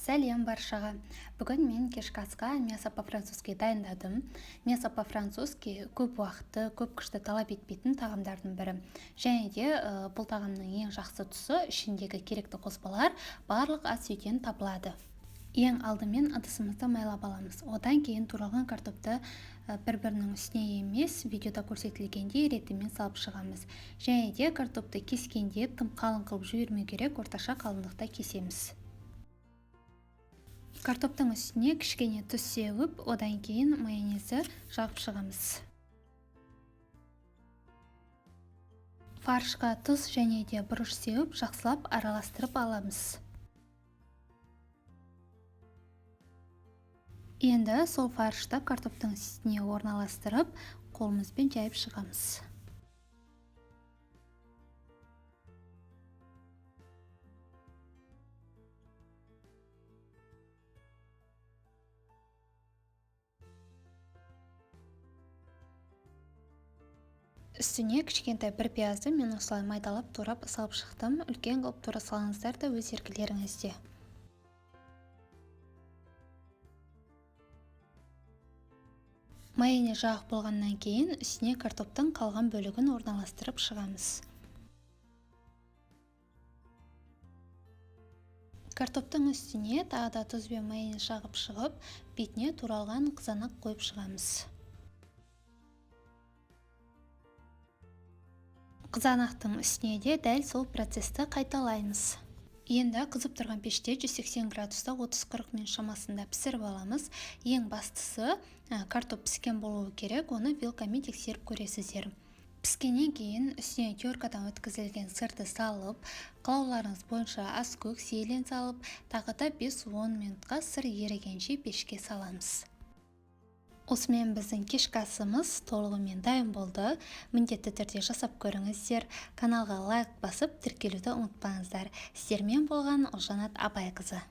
Сәлем баршаға. Бүгін мен кешкі асқа мясо по-французски дайындадым. Мясо по-французски көп уақытты, көп күшті талап етпейтін тағамдардың бірі. Және де бұл тағамның ең жақсы тұсы ішіндегі керекті қоспалар барлық ас үйден табылады. Ең алдымен ыдысымызды майлап аламыз. Одан кейін туралған картопты бір-бірінің үстіне емес, видеода көрсетілгендей ретімен салып шығамыз. Және де картопты кескенде тым қалың қылып жібермеу керек, орташа қалыңдықта кесеміз. Картоптың үстіне кішкене тұз сеуіп, одан кейін майонезді жағып шығамыз. Фаршқа тұз және де бұрыш сеуіп, жақсылап араластырып аламыз. Енді сол фаршты картоптың үстіне орналастырып, қолымызбен жайып шығамыз. Үстіне кішкентай бір пиязды мен осылай майдалап турап салып шықтым. Үлкен қылып тура салыңыздар да өз еркілеріңізде. Майонез жағып болғаннан кейін үстіне картоптың қалған бөлігін орналастырып шығамыз. Картоптың үстіне тағы да тұз бен майонез жағып шығып, бетіне туралған қызанақ қойып шығамыз. Қызанақтың үстіне де дәл сол процесті қайталаймыз. Енді қызып тұрған пеште 180 градуста 30-40 минут шамасында пісіріп аламыз. Ең бастысы картоп піскен болуы керек, оны вилкамен тексеріп көресіздер. Піскеннен кейін үстіне теркадан өткізілген сырды салып, қалауларыңыз бойынша аскөк сейлен салып, тағы да 5-10 минутқа сыр ерігенше пешке саламыз. Осымен біздің кешкі асымыз толығымен дайын болды. Міндетті түрде жасап көріңіздер. Каналға лайк басып, тіркелуді ұмытпаңыздар. Сіздермен болған Ұлжанат Абайқызы.